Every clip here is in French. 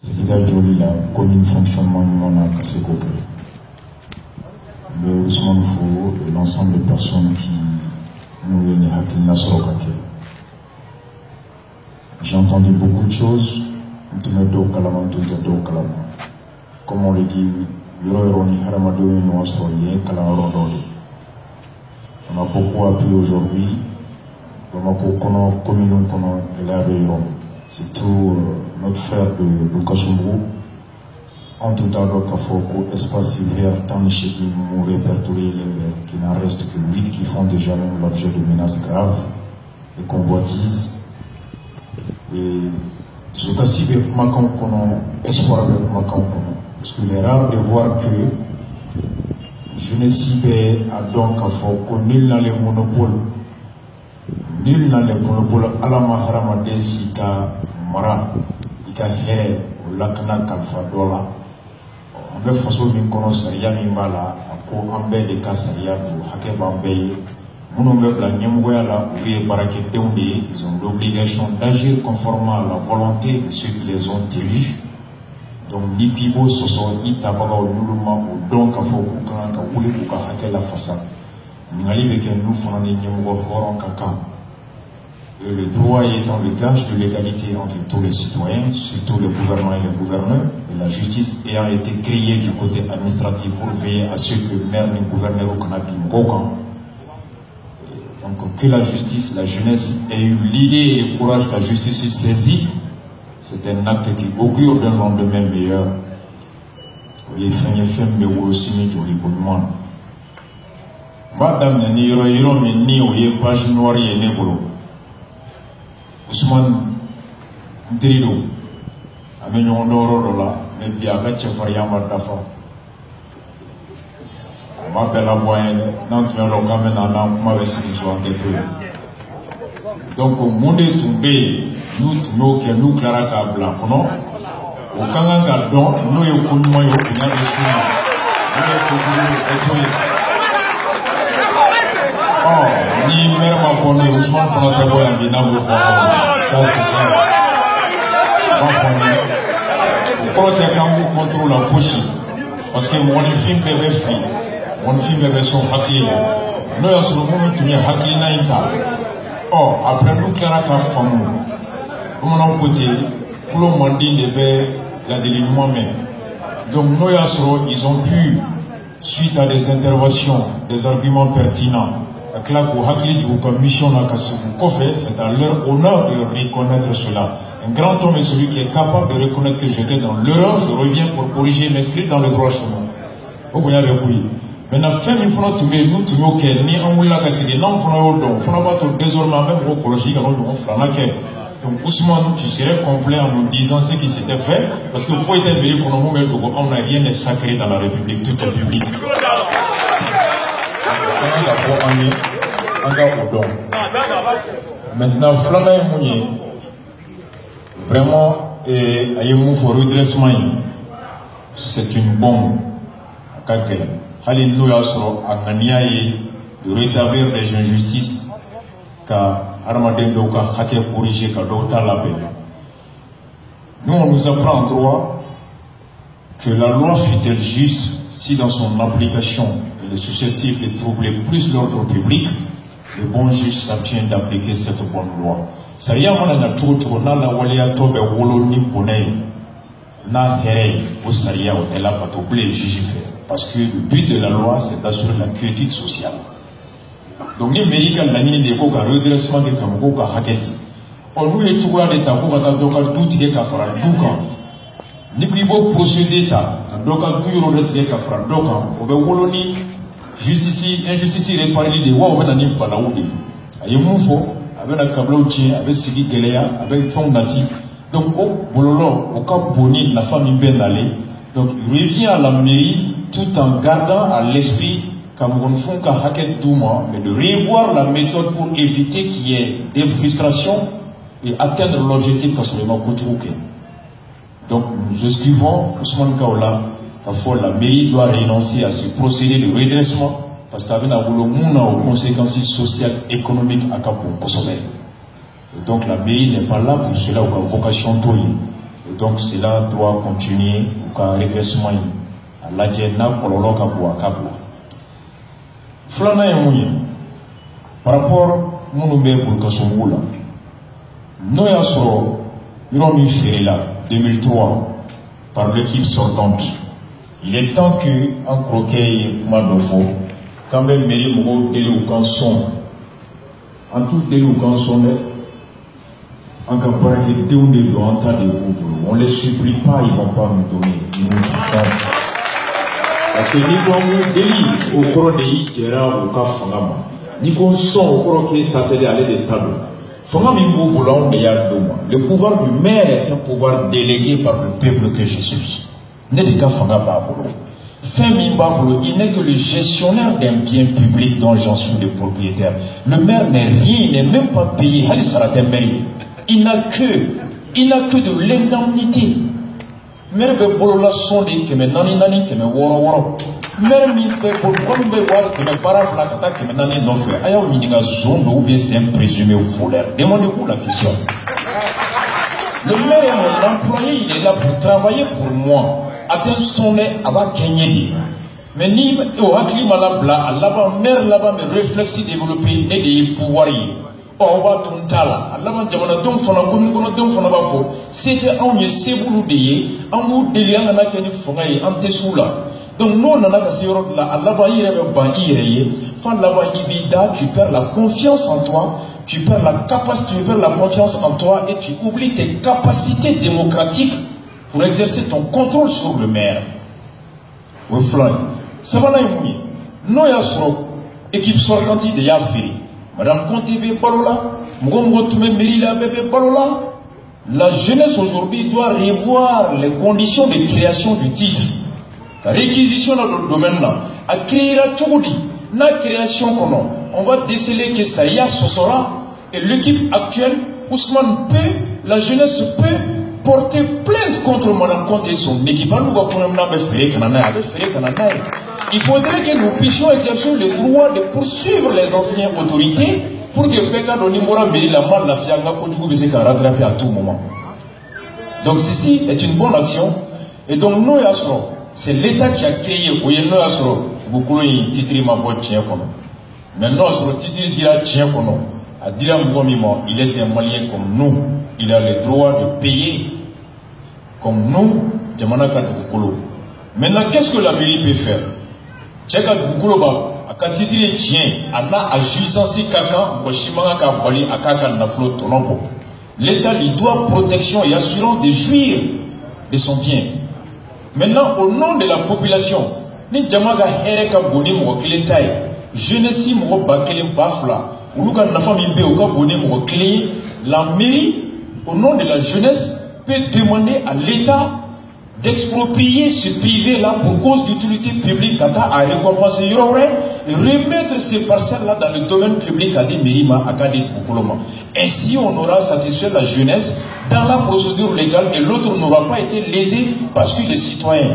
Sénégal Joli, la commune fonctionnement non à Kassekoke. Le Ousmane Fou et l'ensemble des personnes qui nous viennent à Hakilina Sorokake. J'ai entendu beaucoup de choses. Comme on le dit, on a beaucoup appris aujourd'hui. Surtout notre frère de Lukasumbu. En tout cas, il espace hiver, tant de chez qui m'ont répertorié qui n'en reste que 8 qui font déjà même l'objet de menaces graves et convoitises. Et ce cas-ci, espoir de parce qu'il est rare de voir que je ne suis pas donc qu'on nul dans les monopoles. Nul dans les monopoles à la maharama de Sika Mara, Ika Here, ou Lakana Kalfa Dola. On veut façon min kono Saria Mimbala, Ako Ambe de Kassaria, Hake Bambay, Monombe la Nyamgoyala, Ouye Barake Deumbi, ils ont l'obligation d'agir conformément à la volonté de ceux qui les ont élus. Donc, Nipibo, Soso, Itabaga, Nuluma, ou donc à Fokuka, Ouli, Kuka Hake la façade. Nous allons avec nous, Fanani Nyamgo, Horon Kaka. Le droit étant le gage de l'égalité entre tous les citoyens, surtout le gouvernement et les gouverneurs, et la justice ayant été créée du côté administratif pour veiller à ce que le maire et le gouverneur au Canada donc que la justice, la jeunesse ait eu l'idée et le courage que la justice se saisit, c'est un acte qui augure d'un lendemain meilleur. Oui, mais aussi joli pour moi. Madame, ni page noire et nébolo. Ousmane Ndrido, Amenyon Norola, mais bien avec Chefariama Dafa. Ma belle aboyenne, non, tu as le camen en amont avec ce qu'ils sont enquêtés. Donc, au monde est tombé, nous, que nous, Clara Kabla, non? Au Kanganga, donc, nous, et au Kounma, et au Kounma, oh, ni mère m'a bonné, Ousmane Fanatabo et Andina vous font. Ça, c'est clair. Pourquoi tu as quand vous contrôlez la fauchie? Parce que mon film bébé free, mon film bébé son hackling. Nous, à ce moment, nous avons hackling à Inta. Oh, après nous, Clara Kafamou. Nous avons côté, pour le monde, la délignement même. Donc, nous, à ce moment, ils ont pu, suite à des interventions, des arguments pertinents, c'est à leur honneur de reconnaître cela. Un grand homme est celui qui est capable de reconnaître que j'étais dans l'erreur, je reviens pour corriger et m'inscrire dans le droit chemin. Maintenant, fait il faut tomber nous tous nos quels ni en moula cassé non faut pas désormais même au cologie quand on flanaque. Donc Ousmane, tu serais complet en nous disant ce qui s'était fait parce qu'il faut être venu pour nous mettre on n'a rien de sacré dans la République, tout est public. Maintenant, Flana et Mounier, vraiment, ayez-vous pour redressement, c'est une bombe. Alléluia, de rétablir les injustices car Armadem Doka a été corrigé car d'autres label. Nous, on nous apprend en droit que la loi fut-elle juste si dans son application elle est susceptible de troubler plus l'ordre public, le bon juge s'abstient d'appliquer cette bonne loi. Ça y est, on a tout na la walia tobe wolo ni bonnet na herei au saria au tela patoublé juge fait. Parce que le but de la loi, c'est d'assurer la quiétude sociale. Donc, les médicales, la ligne des coca, redressement des camococa, haketi. On nous est trouvé à l'état, pour qu'à doka, tout est qu'à faire, doukan. Nikibo procédé d'état, doka, bureau de trait qu'à faire, dokan. On veut woloni, justice, injustice, réparer des wa, on va n'importe pas la oude. Aïe, moufo, avec la cabloutien, avec Sidi Gelea, avec Fondati. Donc, au bololo, au cap boni, la famille ben allée. Donc, il revient à la mairie tout en gardant à l'esprit mais de revoir la méthode pour éviter qu'il y ait des frustrations et atteindre l'objectif parce que donc nous esquivons Ousmane Kaola la mairie doit renoncer à ce procédé de redressement parce qu'avec la aux conséquences sociales économiques à Cap. Donc la mairie n'est pas là pour cela ou vocation toy. donc cela doit continuer au cas régressement à la na kololo kabwa kabwa flana yemouye par rapport munumbe bulkasungula no yasro Iromi Ferela 2003 par l'équipe sortante. Il est temps que en croquet Madofo quand même mairie mo délé ou canson en tout délé ou canson en campagne de de entendre de vous on les supplie pas ils vont pas nous donner ils nous parce que ni bon délit au cours de Kera au Kafangama ni bon son au cours qui est attelé à l'aide des tableaux. Le pouvoir du maire est un pouvoir délégué par le peuple que je suis. Il n'est que le gestionnaire d'un bien public dont j'en suis le propriétaire. Le maire n'est rien, il n'est même pas payé. Il n'a que de l'indemnité. Maire bolola sonde que me nani nani que me woro woro. Maire mi pe bolom be war que me para plakata que me nani non fait. Aya o mininga zondo ou bien c'est un présumé voleur. Demandez-vous la question. Le maire est mon employé, il est là pour travailler pour moi. Atteindre son nez, avoir gagné. Mais ni au hakli malabla, là-bas maire là-bas me réflexi développer et des pouvoirs. On va tout tala. Allah va jamana donc fona gono donc fona ba fo. C'était on y sebulu de en ou de lian na keni fonga yi en tesula. Donc nous on a ka seyoro la Allah va y rebe ba ireye. Fa la ba ibida tu perds la confiance en toi, tu perds la capacité, tu perds la confiance en toi et tu oublies tes capacités démocratiques pour exercer ton contrôle sur le maire. Oui fly. Ça va là y no ya soro équipe sortante de Yafiri. Madame Conté Balola, la jeunesse aujourd'hui doit revoir les conditions de création du titre. La réquisition dans le domaine là, à créer la Tchoudi, la création comment on va déceler que ça y a ce sera et l'équipe actuelle, Ousmane peut, la jeunesse peut porter plainte contre Madame Conté et son équipe. Il faudrait que nous puissions exercer le droit de poursuivre les anciennes autorités pour que Peka Donimora mérite la mort de la fianga pour que vous rattraper à tout moment. Donc ceci est une bonne action. Et donc nous, c'est l'État qui a créé. Vous pouvez titrer ma boîte tien comme maintenant, sur le titre dira tien comme à dire il est un Malien comme nous. Il a le droit de payer comme nous. Maintenant, qu'est-ce que la mairie peut faire? Tchèque Dukouloba, à Katidri tient, Anna a jouissance Kaka, Boshimanga Kabali, à Kaka Naflo Tonombo. L'État lui doit protection et assurance de jouir de son bien. Maintenant, au nom de la population, ni Djamaga Hereka Boni Mokiletaï, jeunesse Moko Bakelim Bafla, ou Luka Nafami Beoka Boni Mokilé, la mairie, au nom de la jeunesse, peut demander à l'État d'exproprier ce privé-là pour cause d'utilité publique à récompenser et remettre ces parcelles-là dans le domaine public à des mérima à Kadit Boukoloma. Ainsi, on aura satisfait la jeunesse dans la procédure légale et l'autre n'aura pas été lésé parce qu'il est citoyen.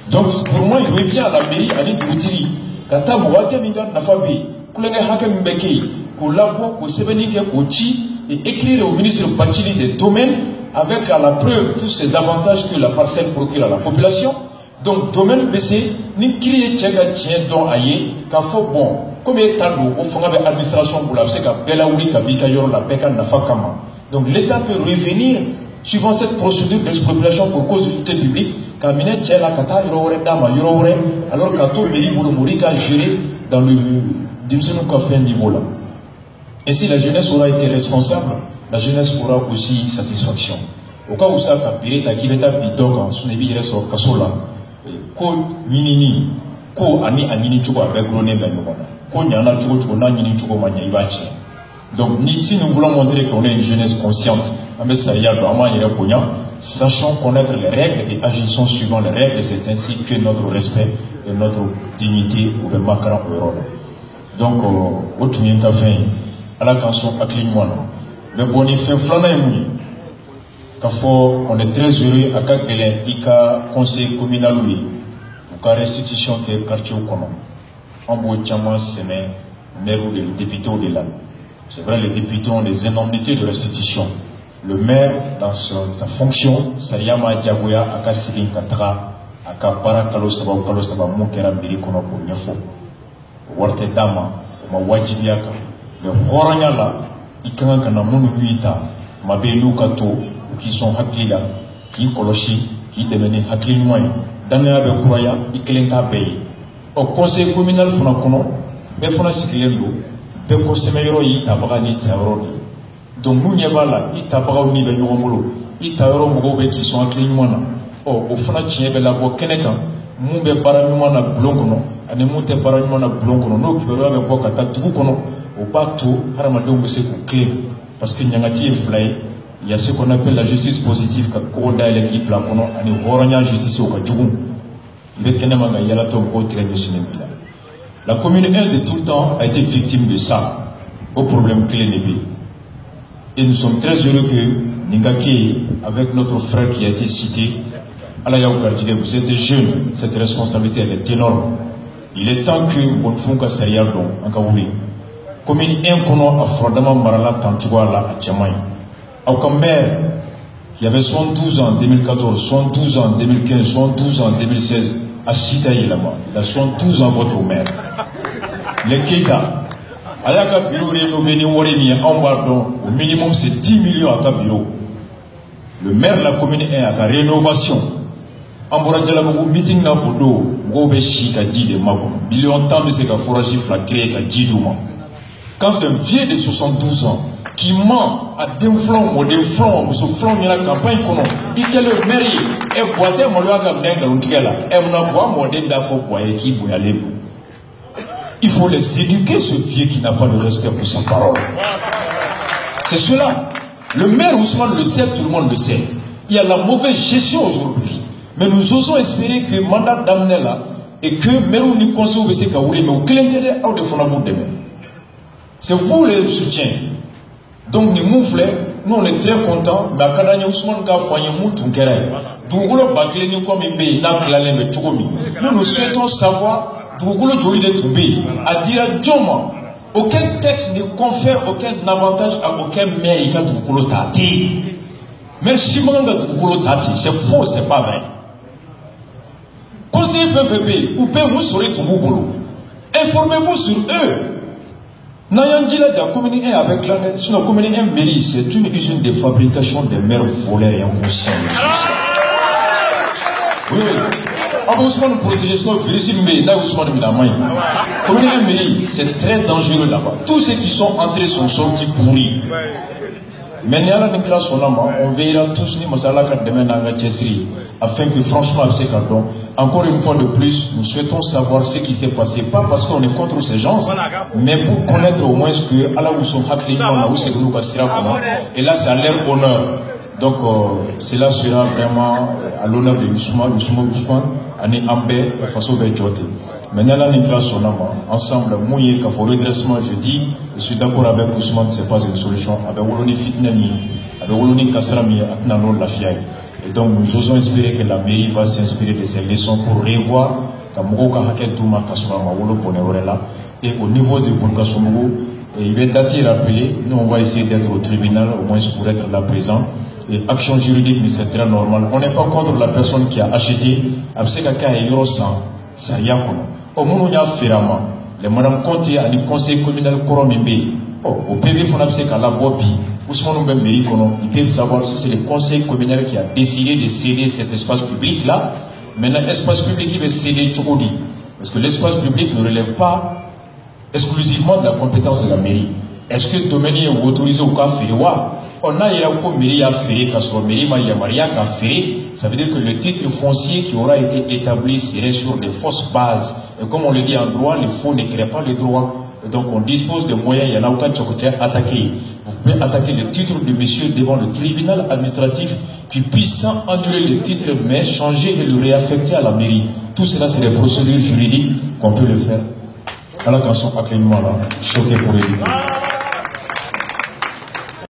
Donc, pour moi, il revient à la mairie à l'Idroutiri. Kata Mouate Mingan Nafabi, Koulenge Hakem Mbeki, Koulabo, Kosebenike, Kochi, et écrire au ministre Bachili des domaines avec à la preuve tous ces avantages que la parcelle procure à la population. Donc, domaine BC, ni qui tchèque tient don aïe, car faut bon, comme est tabou, au fond de l'administration pour la séca, Belaouli, Kabikayor, la Beka, Nafakama. Donc, l'État peut revenir, suivant cette procédure d'expropriation pour cause d'utilité publique, car Minet Tchèla, Kata, Yorore, Dama, Yorore, alors qu'Ato, Meri, Boulomorika, géré dans le Dimsenou Café niveau là. Et si la jeunesse aura été responsable, la jeunesse aura aussi satisfaction. Au cas où ça a péré, ta kileta bidon, son ébi reste au Kasola, ko minini, ko ani anini chuko avec groné ben yobana, ko nyana chuko na nini chuko manya ibache. Donc, si nous voulons montrer qu'on est une jeunesse consciente, sachons connaître les règles et agissons suivant les règles, c'est ainsi que notre respect et notre dignité ou le macaron au rôle. Donc, au tout le café, à la canson à Klingmona. Mais bon, il fait flâner mouillé. On est très heureux à Kakelen, Ika, conseil communal, oui, pour la restitution qui est quartier au Kono. En bout de chaman, c'est les députés de là. C'est vrai, les députés ont des indemnités de restitution. Le maire, dans sa fonction, Sayama Diagoya, Aka Sirin Katra, Aka Para Kalosaba ou Kalosaba Moukera Mirikono pour Nyafo. Warte Dama, Ma Wajibiaka, le Horanyala, Ikanga Namunu Yuita, Mabelu Kato, qui sont Hakila, qui Koloshi, qui devenaient Hakli Moyen, Dana Bekouraya, Ikelenka Bay. Au conseil communal Funakono, Befona Sikilendo, Beko Semeyro Yita Brani Terroni. Donc nous n'y avons là, il t'a pas mis le numéro, il t'a remis qui sont à Clément. Oh, au fond, tu es là pour Keneka, Mumbe Paranumana Bloncono, et Monte Paranumana Bloncono, nous qui verrons avec Bokata Tukono, au bateau, Haramadou Sekou Clé, parce qu'il y a un fly, il y a ce qu'on appelle la justice positive, qui a l'équipe là, et nous aurons justice au Kadjoum. Il est Kenemaga Yalato Kotre de Sinemila. La commune 1 de tout le temps a été victime de ça, au problème clé Nébé. Et nous sommes très heureux que Ningaki, avec notre frère qui a été cité, Alaya Okardile, vous êtes des jeunes, cette responsabilité elle est énorme. Il est temps que Bonfunka Sayardon, en Kaouli, commune 1 Kono à Frodama Marala Tantuala à Djamay. Aucun maire qui avait 72 ans en 2014, 72 ans en 2015, 72 ans en 2016, à Chita Yelama. Il a 72 ans votre maire. Les Keita. Ayaka bureau rénové au minimum c'est 10 millions à bureau. Le maire de la commune est à la rénovation. En Boradjala, meeting na Bodo, Gobe Chika dit de Magon. Millions de temps de ces forage créé qu'à Djidouma. Quand un vieux de 72 ans qui ment à deux flancs, ce flanc de la campagne, il dit que le maire est boité, mon loa comme d'un l'Untigala, et on a boit mon débat pour boire qui bouillait. Il faut les éduquer, ce vieux qui n'a pas de respect pour sa parole. C'est cela. Le maire Ousmane le sait, tout le monde le sait. Il y a la mauvaise gestion aujourd'hui. Mais nous osons espérer que le mandat d'amener là, et que Merou ni conseil au BC Kaouli, mais au Clintédé, au de Fonabou demain. C'est vous le soutien. Donc, nous mouflez, nous on est très contents, mais à Kadanya Ousmane Ka Foyer Moutoun Kere. Dougoulo Bakle ni comme Mbe, Naklale Metougomi. Nous souhaitons savoir. Dougoulo Joli de Toubé a dit à Djoma, aucun texte ne confère aucun avantage à aucun maire qui a Dougoulo Tati. Mais si on a Dougoulo Tati, c'est faux, c'est pas vrai. Conseil FFB, ou bien vous serez Dougoulo. Informez-vous sur eux. Nayandjila de la commune 1 avec la sur la commune 1 mairie, c'est une usine de fabrication de maires voleurs et inconscients. Oui. Ousmane protéger son virus, mais là Ousmane Midamaï. Comme c'est très dangereux là-bas. Tous ceux qui sont entrés sont sortis pourris. Mais on verra tous les masala demain dans la Tchessri, afin que franchement, encore une fois de plus, nous souhaitons savoir ce qui s'est passé, pas parce qu'on est contre ces gens, mais pour connaître au moins ce que Allah Ousmane et là c'est à leur honneur. Donc cela sera vraiment à l'honneur de Ousmane, Ani Ambé, façon de Djoté. Maintenant, ensemble, mouillé, qu'il faut redressement, je dis, je suis d'accord avec Ousmane, ce n'est pas une solution. Avec Woloni Fitnami, avec Woloni Kasrami, Atnano Lafiaï. Et donc, nous osons espérer que la mairie va s'inspirer de ces leçons pour revoir Kamouko Haket Douma Kasurama Wolo Poneorela. Et au niveau de Boulkasumugo, il est daté et rappelé, nous on va essayer d'être au tribunal, au moins pour être là présent. Et action juridique, mais c'est très normal. On n'est pas contre la personne qui a acheté. Absekaka et Yorosan, ça y a quoi. Au moment où il y a Ferrama, les madame Conté a dit conseil communal Koromimbe. Au PV Fonabseka la Bobi, Ousmane Oumbe Mérikono, ils peuvent savoir si c'est le conseil communal qui a décidé de céder cet espace public là. Maintenant, l'espace public, il va céder Tchoudi. Parce que l'espace public ne relève pas exclusivement de la compétence de la mairie. Est-ce que le domaine est autorisé au cas Féroua? On a mairie à ferrer, ça veut dire que le titre foncier qui aura été établi serait sur des fausses bases. Et comme on le dit en droit, les faux ne créent pas les droits. Et donc on dispose de moyens, il y en a aucun qui a attaqué. Vous pouvez attaquer le titre de monsieur devant le tribunal administratif qui puisse sans annuler le titre, mais changer et le réaffecter à la mairie. Tout cela, c'est des procédures juridiques qu'on peut le faire. Alors qu'en sont actuellement là, choqués pour éviter.